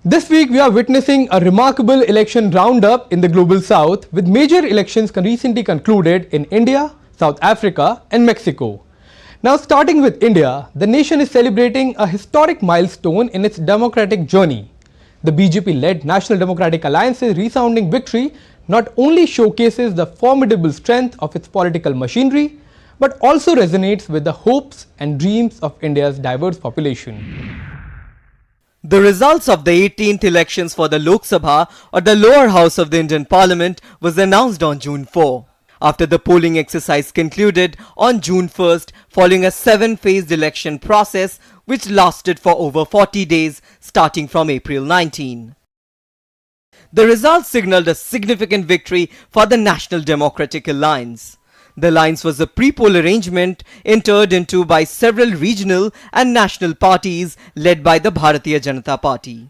This week we are witnessing a remarkable election roundup in the global south, with major elections recently concluded in India, South Africa and Mexico. Now, starting with India, the nation is celebrating a historic milestone in its democratic journey. The BJP-led National Democratic Alliance's resounding victory not only showcases the formidable strength of its political machinery, but also resonates with the hopes and dreams of India's diverse population. The results of the 18th elections for the Lok Sabha, or the lower house of the Indian Parliament, was announced on June 4. After the polling exercise concluded on June 1st, following a 7-phased election process which lasted for over 40 days starting from April 19. The results signaled a significant victory for the National Democratic Alliance. The alliance was a pre-poll arrangement entered into by several regional and national parties led by the Bharatiya Janata Party.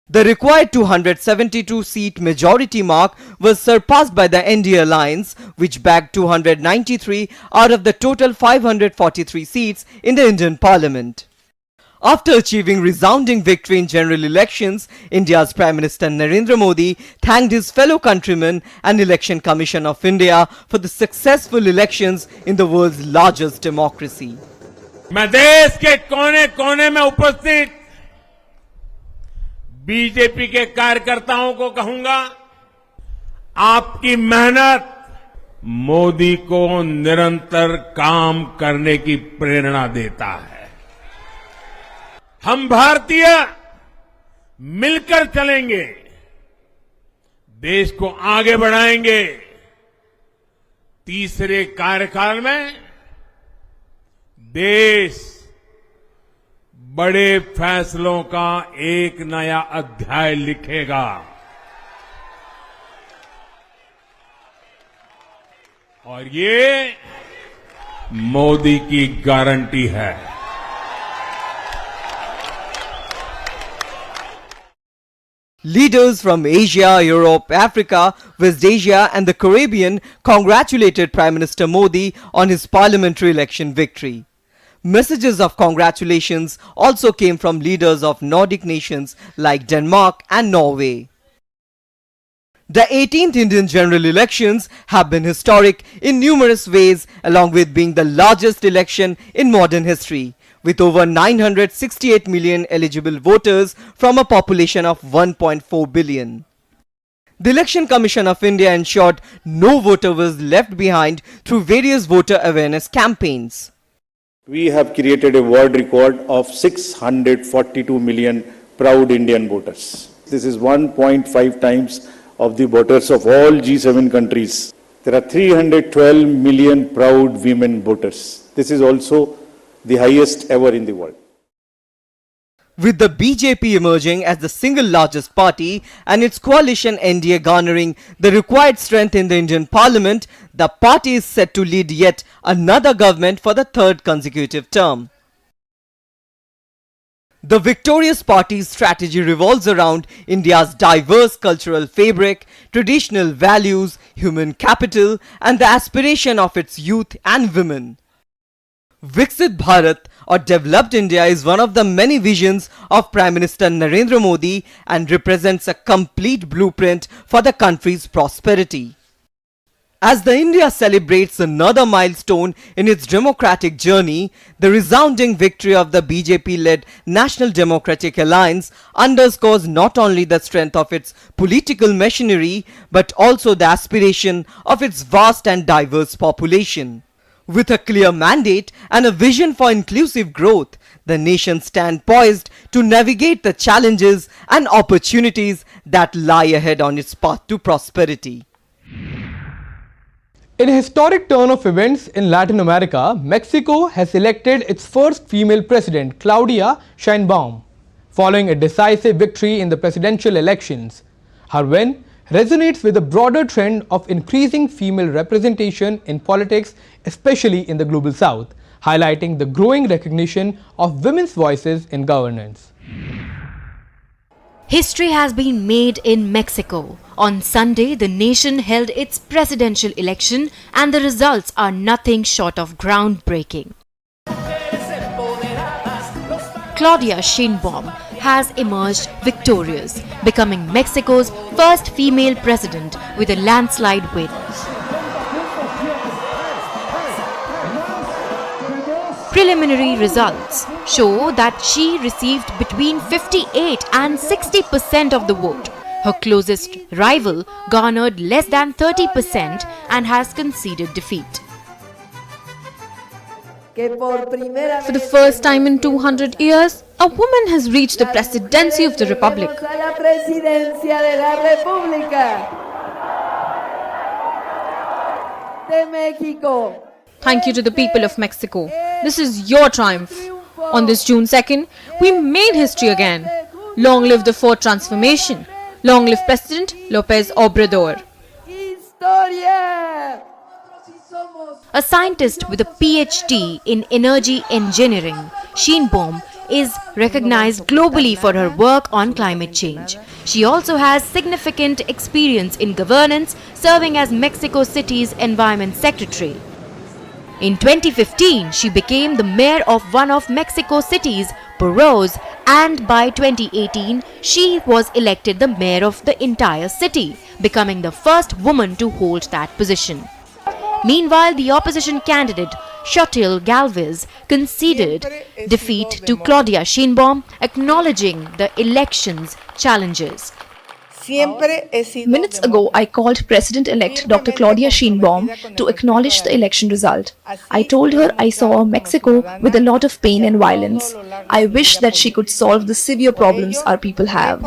The required 272-seat majority mark was surpassed by the NDA alliance, which bagged 293 out of the total 543 seats in the Indian Parliament. After achieving resounding victory in general elections, India's Prime Minister Narendra Modi thanked his fellow countrymen and Election Commission of India for the successful elections in the world's largest democracy. मैं देश के कोने-कोने में उपस्थित BJP के कार्यकर्ताओं को कहूंगा, आपकी मेहनत मोदी को निरंतर काम करने की प्रेरणा देता है। हम भारतीय मिलकर चलेंगे, देश को आगे बढ़ाएंगे। तीसरे कार्यकाल में देश बड़े फैसलों का एक नया अध्याय लिखेगा। और ये मोदी की गारंटी है। Leaders from Asia, Europe, Africa, West Asia and the Caribbean congratulated Prime Minister Modi on his parliamentary election victory. Messages of congratulations also came from leaders of Nordic nations like Denmark and Norway. The 18th Indian general elections have been historic in numerous ways, along with being the largest election in modern history, with over 968 million eligible voters from a population of 1.4 billion. The Election Commission of India ensured no voter was left behind through various voter awareness campaigns. We have created a world record of 642 million proud Indian voters. This is 1.5 times of the voters of all G7 countries. There are 312 million proud women voters. This is also the highest ever in the world. With the BJP emerging as the single largest party and its coalition NDA garnering the required strength in the Indian Parliament, the party is set to lead yet another government for the third consecutive term. The victorious party's strategy revolves around India's diverse cultural fabric, traditional values, human capital, and the aspiration of its youth and women. Viksit Bharat, or Developed India, is one of the many visions of Prime Minister Narendra Modi and represents a complete blueprint for the country's prosperity. As the India celebrates another milestone in its democratic journey, the resounding victory of the BJP-led National Democratic Alliance underscores not only the strength of its political machinery, but also the aspiration of its vast and diverse population. With a clear mandate and a vision for inclusive growth, the nation stands poised to navigate the challenges and opportunities that lie ahead on its path to prosperity. In a historic turn of events in Latin America, Mexico has elected its first female president, Claudia Sheinbaum, following a decisive victory in the presidential elections. Her win resonates with a broader trend of increasing female representation in politics, especially in the global south, highlighting the growing recognition of women's voices in governance. History has been made in Mexico. On Sunday, the nation held its presidential election and the results are nothing short of groundbreaking. Claudia Sheinbaum has emerged victorious, becoming Mexico's first female president with a landslide win. Preliminary results show that she received between 58 and 60% of the vote. Her closest rival garnered less than 30% and has conceded defeat. For the first time in 200 years, a woman has reached the presidency of the Republic. Thank you to the people of Mexico. This is your triumph. On this June 2nd, we made history again. Long live the fourth transformation. Long live President López Obrador. A scientist with a PhD in energy engineering, Sheinbaum is recognized globally for her work on climate change. She also has significant experience in governance, serving as Mexico City's Environment Secretary. In 2015, she became the mayor of one of Mexico City's boroughs, and by 2018, she was elected the mayor of the entire city, becoming the first woman to hold that position. Meanwhile, the opposition candidate Xochitl Gálvez conceded defeat to Claudia Sheinbaum, acknowledging the election's challenges. Minutes ago, I called President-elect Dr. Claudia Sheinbaum to acknowledge the election result. I told her I saw Mexico with a lot of pain and violence. I wish that she could solve the severe problems our people have.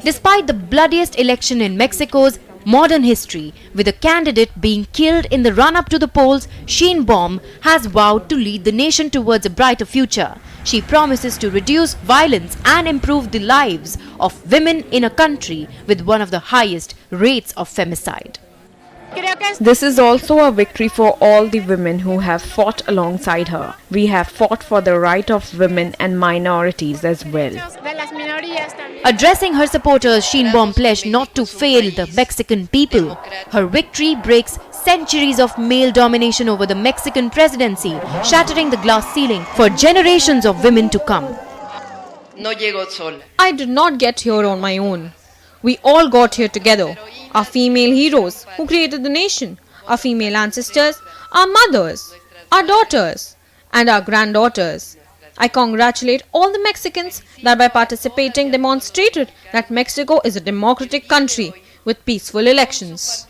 Despite the bloodiest election in Mexico's modern history, with a candidate being killed in the run-up to the polls, Sheinbaum has vowed to lead the nation towards a brighter future. She promises to reduce violence and improve the lives of women in a country with one of the highest rates of femicide. This is also a victory for all the women who have fought alongside her. We have fought for the right of women and minorities as well. Addressing her supporters, Sheinbaum pledged not to fail the Mexican people. Her victory breaks centuries of male domination over the Mexican presidency, shattering the glass ceiling for generations of women to come. I did not get here on my own. We all got here together. Our female heroes who created the nation, our female ancestors, our mothers, our daughters, and our granddaughters. I congratulate all the Mexicans that by participating demonstrated that Mexico is a democratic country with peaceful elections.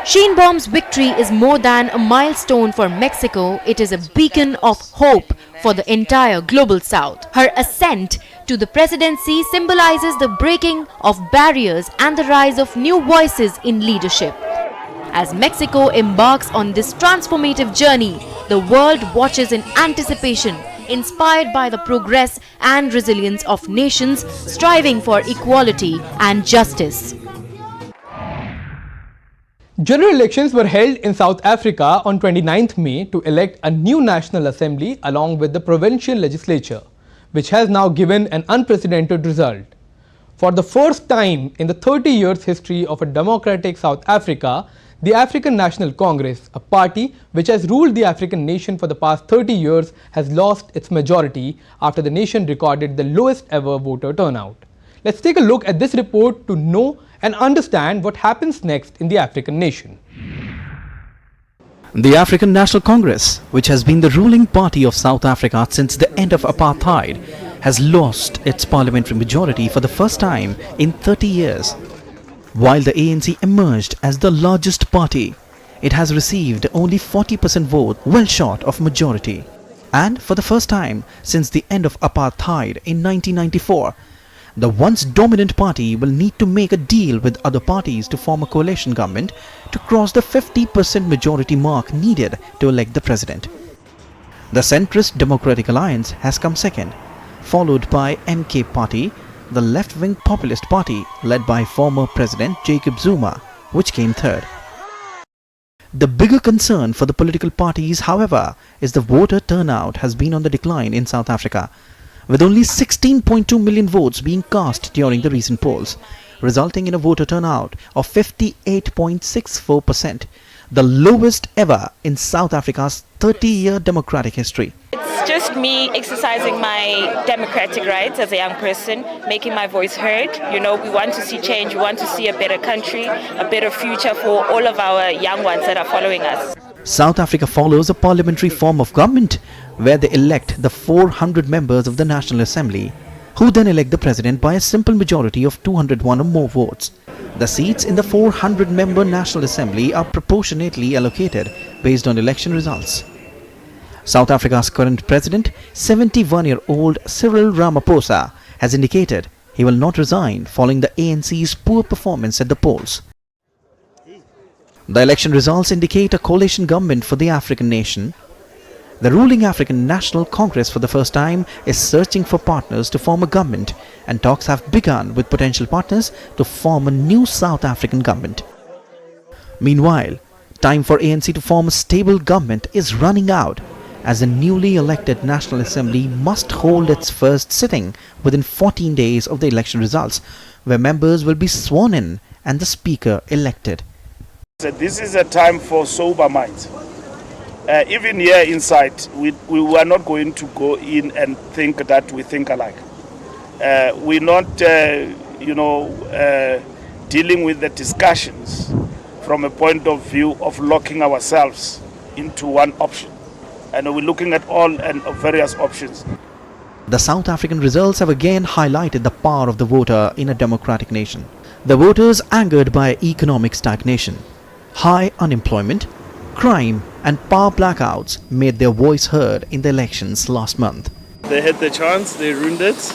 Sheinbaum's victory is more than a milestone for Mexico, it is a beacon of hope for the entire global south. Her ascent to the presidency symbolizes the breaking of barriers and the rise of new voices in leadership. As Mexico embarks on this transformative journey, the world watches in anticipation, inspired by the progress and resilience of nations striving for equality and justice. General elections were held in South Africa on 29th May to elect a new National Assembly along with the provincial legislature, which has now given an unprecedented result. For the first time in the 30 years history of a democratic South Africa, the African National Congress, a party which has ruled the African nation for the past 30 years, has lost its majority after the nation recorded the lowest ever voter turnout. Let's take a look at this report to know and understand what happens next in the African nation. The African National Congress, which has been the ruling party of South Africa since the end of apartheid, has lost its parliamentary majority for the first time in 30 years. While the ANC emerged as the largest party, it has received only 40% vote, well short of majority. And for the first time since the end of apartheid in 1994, the once dominant party will need to make a deal with other parties to form a coalition government to cross the 50% majority mark needed to elect the president. The centrist Democratic Alliance has come second, followed by MK Party, the left-wing populist party led by former President Jacob Zuma, which came third. The bigger concern for the political parties, however, is the voter turnout has been on the decline in South Africa, with only 16.2 million votes being cast during the recent polls, resulting in a voter turnout of 58.64%. the lowest ever in South Africa's 30-year democratic history. It's just me exercising my democratic rights as a young person, making my voice heard. You know, we want to see change, we want to see a better country, a better future for all of our young ones that are following us. South Africa follows a parliamentary form of government where they elect the 400 members of the National Assembly, who then elect the president by a simple majority of 201 or more votes. The seats in the 400-member National Assembly are proportionately allocated based on election results. South Africa's current president, 71-year-old Cyril Ramaphosa, has indicated he will not resign following the ANC's poor performance at the polls. The election results indicate a coalition government for the African nation. The ruling African National Congress for the first time is searching for partners to form a government, and talks have begun with potential partners to form a new South African government. Meanwhile, time for ANC to form a stable government is running out, as the newly elected National Assembly must hold its first sitting within 14 days of the election results, where members will be sworn in and the Speaker elected. This is a time for sober minds. Even here inside, we are not going to go in and think that we think alike. We're not, dealing with the discussions from a point of view of locking ourselves into one option. And we're looking at all and various options. The South African results have again highlighted the power of the voter in a democratic nation. The voters angered by economic stagnation, high unemployment, crime and power blackouts made their voice heard in the elections last month. They had the chance, they ruined it,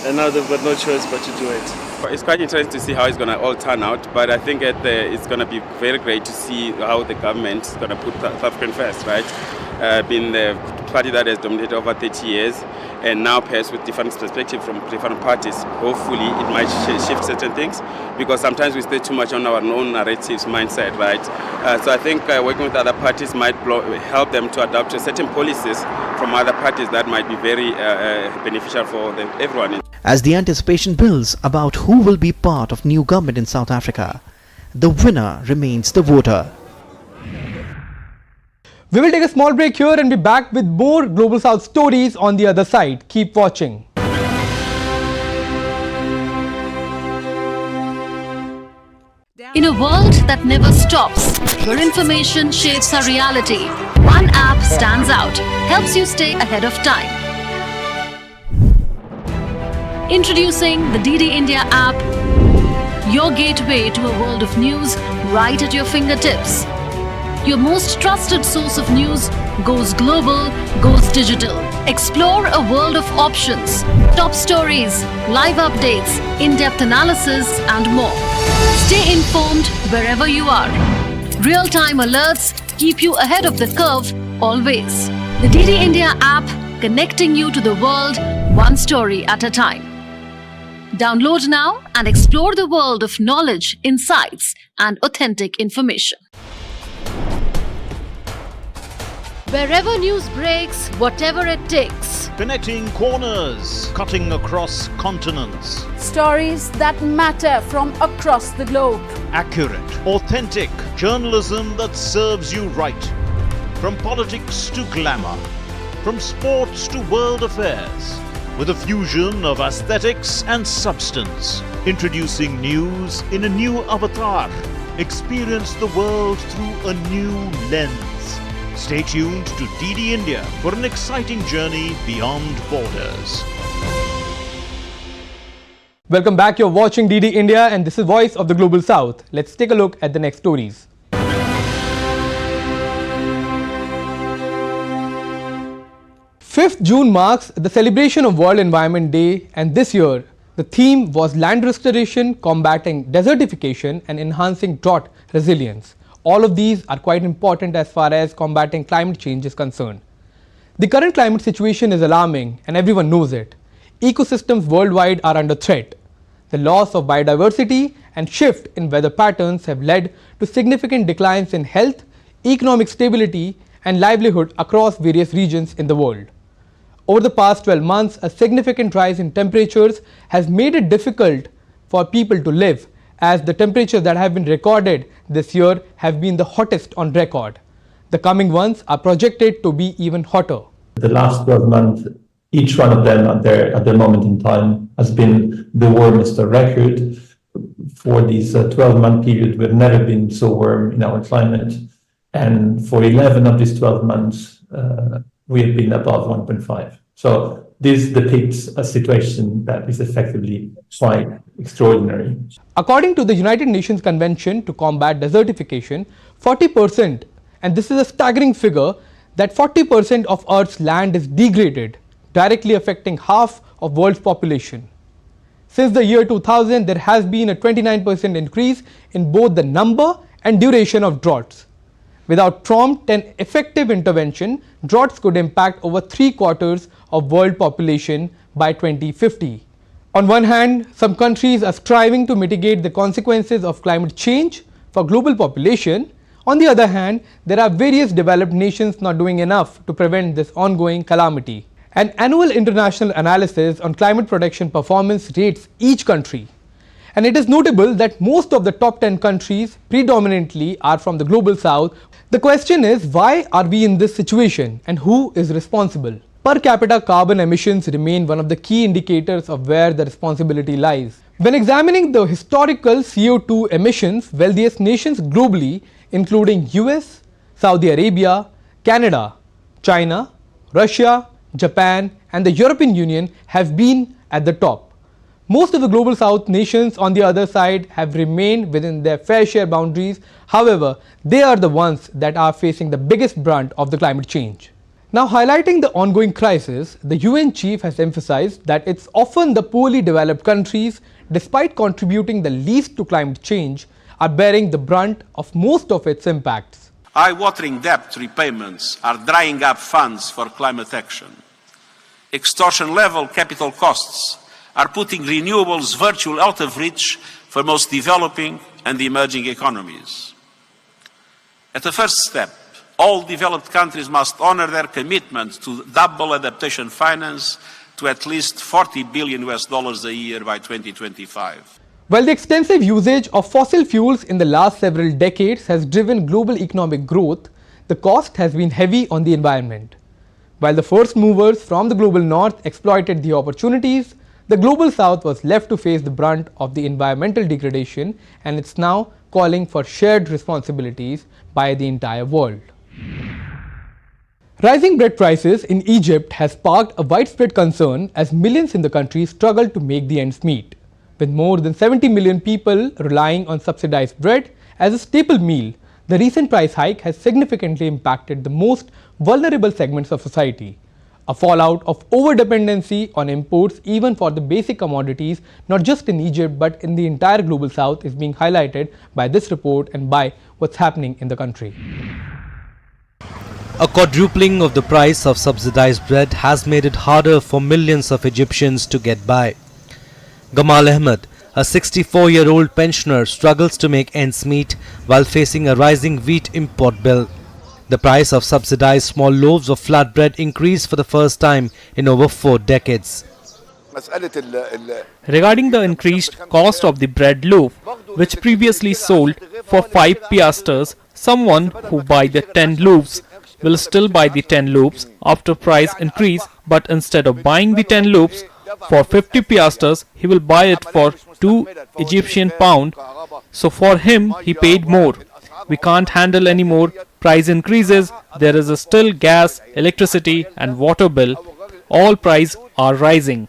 and now they've got no choice but to do it. It's quite interesting to see how it's going to all turn out, but I think it's going to be very great to see how the government is going to put South African first, right? Being the party that has dominated over 30 years, and now perhaps with different perspective from different parties, hopefully it might shift certain things, because sometimes we stay too much on our own narratives mindset, right? So I think working with other parties might help them to adapt to certain policies from other parties that might be very beneficial for everyone. As the anticipation builds about who will be part of new government in South Africa, the winner remains the voter. We will take a small break here and be back with more Global South stories on the other side. Keep watching. In a world that never stops, where information shapes our reality, one app stands out, helps you stay ahead of time. Introducing the DD India app, your gateway to a world of news right at your fingertips. Your most trusted source of news goes global, goes digital. Explore a world of options, top stories, live updates, in-depth analysis and more. Stay informed wherever you are. Real-time alerts keep you ahead of the curve always. The DD India app, connecting you to the world one story at a time. Download now and explore the world of knowledge, insights and authentic information. Wherever news breaks, whatever it takes. Connecting corners, cutting across continents. Stories that matter from across the globe. Accurate, authentic journalism that serves you right. From politics to glamour, from sports to world affairs. With a fusion of aesthetics and substance. Introducing news in a new avatar. Experience the world through a new lens. Stay tuned to DD India for an exciting journey beyond borders. Welcome back. You're watching DD India and this is Voice of the Global South. Let's take a look at the next stories. 5th June marks the celebration of World Environment Day, and this year the theme was land restoration, combating desertification and enhancing drought resilience. All of these are quite important as far as combating climate change is concerned. The current climate situation is alarming and everyone knows it. Ecosystems worldwide are under threat. The loss of biodiversity and shift in weather patterns have led to significant declines in health, economic stability and livelihood across various regions in the world. Over the past 12 months, a significant rise in temperatures has made it difficult for people to live, as the temperatures that have been recorded this year have been the hottest on record. The coming ones are projected to be even hotter. The last 12 months, each one of them at their moment in time has been the warmest on record. For this 12-month period, we've never been so warm in our climate. And for 11 of these 12 months, we have been above 1.5. So this depicts a situation that is effectively quite extraordinary. According to the United Nations Convention to Combat Desertification, 40%, and this is a staggering figure, that 40% of Earth's land is degraded, directly affecting half of world's population. Since the year 2000, there has been a 29% increase in both the number and duration of droughts. Without prompt and effective intervention, droughts could impact over 3/4 of world population by 2050. On one hand, some countries are striving to mitigate the consequences of climate change for global population. On the other hand, there are various developed nations not doing enough to prevent this ongoing calamity. An annual international analysis on climate protection performance rates each country. And it is notable that most of the top 10 countries predominantly are from the global south. The question is, why are we in this situation and who is responsible? Per capita carbon emissions remain one of the key indicators of where the responsibility lies. When examining the historical CO2 emissions, wealthiest nations globally, including US, Saudi Arabia, Canada, China, Russia, Japan and the European Union have been at the top. Most of the global south nations on the other side have remained within their fair share boundaries. However, they are the ones that are facing the biggest brunt of the climate change. Now, highlighting the ongoing crisis, the UN chief has emphasized that it's often the poorly developed countries, despite contributing the least to climate change, are bearing the brunt of most of its impacts. Eye-watering debt repayments are drying up funds for climate action. Extortion-level capital costs are putting renewables virtually out of reach for most developing and emerging economies. At the first step, all developed countries must honor their commitment to double adaptation finance to at least $40 billion a year by 2025. While the extensive usage of fossil fuels in the last several decades has driven global economic growth, the cost has been heavy on the environment. While the first movers from the global north exploited the opportunities, the global south was left to face the brunt of the environmental degradation, and it's now calling for shared responsibilities by the entire world. Rising bread prices in Egypt has sparked a widespread concern as millions in the country struggle to make the ends meet. With more than 70 million people relying on subsidized bread as a staple meal, the recent price hike has significantly impacted the most vulnerable segments of society. A fallout of over-dependency on imports even for the basic commodities, not just in Egypt but in the entire global south, is being highlighted by this report and by what's happening in the country. A quadrupling of the price of subsidized bread has made it harder for millions of Egyptians to get by. Gamal Ahmed, a 64-year-old pensioner, struggles to make ends meet while facing a rising wheat import bill. The price of subsidized small loaves of flatbread increased for the first time in over 4 decades. Regarding the increased cost of the bread loaf, which previously sold for 5 piastres, someone who buy the 10 loaves will still buy the 10 loaves after price increase, but instead of buying the 10 loaves for 50 piastres, he will buy it for 2 Egyptian pound. So for him, he paid more. We can't handle any more price increases. There is still gas, electricity and water bill. All prices are rising.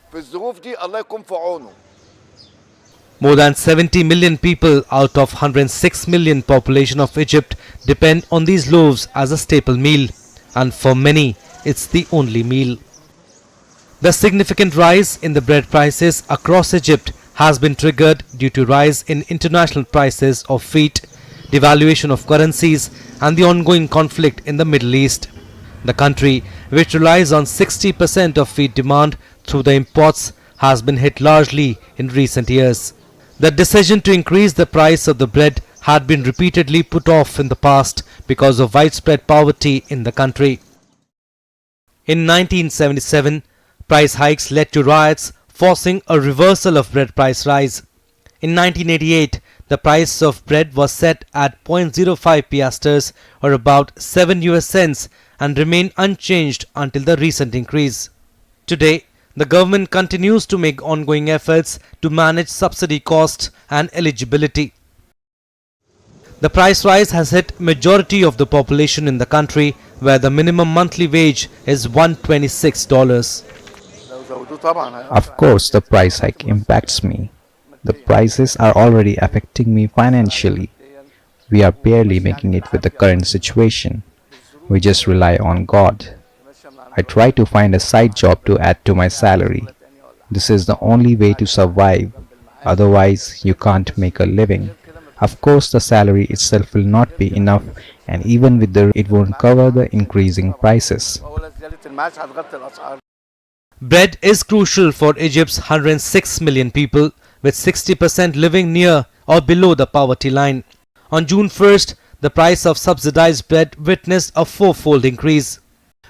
More than 70 million people out of 106 million population of Egypt depend on these loaves as a staple meal, and for many, it's the only meal. The significant rise in the bread prices across Egypt has been triggered due to rise in international prices of wheat, devaluation of currencies and the ongoing conflict in the Middle East. The country, which relies on 60% of wheat demand through the imports, has been hit largely in recent years. The decision to increase the price of the bread had been repeatedly put off in the past because of widespread poverty in the country. In 1977, price hikes led to riots, forcing a reversal of bread price rise. In 1988, the price of bread was set at 0.05 piastres or about 7 US cents and remained unchanged until the recent increase. Today, the government continues to make ongoing efforts to manage subsidy costs and eligibility. The price rise has hit majority of the population in the country, where the minimum monthly wage is $126. Of course, the price hike impacts me. The prices are already affecting me financially. We are barely making it with the current situation. We just rely on God. I try to find a side job to add to my salary. This is the only way to survive. Otherwise, you can't make a living. Of course, the salary itself will not be enough, and even with it won't cover the increasing prices. Bread is crucial for Egypt's 106 million people, with 60% living near or below the poverty line. On June 1st, the price of subsidized bread witnessed a fourfold increase.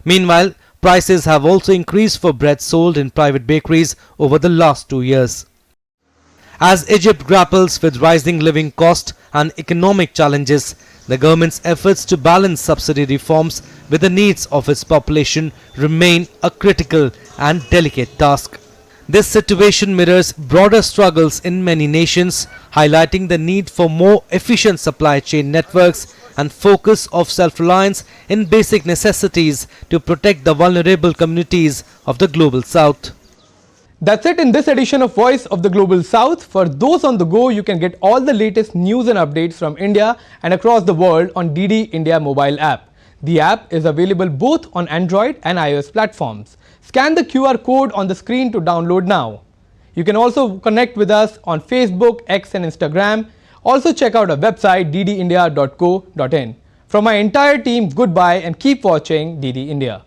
Meanwhile, prices have also increased for bread sold in private bakeries over the last 2 years. As Egypt grapples with rising living costs and economic challenges, the government's efforts to balance subsidy reforms with the needs of its population remain a critical and delicate task. This situation mirrors broader struggles in many nations, highlighting the need for more efficient supply chain networks and focus of self-reliance in basic necessities to protect the vulnerable communities of the Global South. That's it in this edition of Voice of the Global South. For those on the go, you can get all the latest news and updates from India and across the world on DD India mobile app. The app is available both on Android and iOS platforms. Scan the QR code on the screen to download now. You can also connect with us on Facebook, X and Instagram. Also check out our website ddindia.co.in. From my entire team, goodbye and keep watching DD India.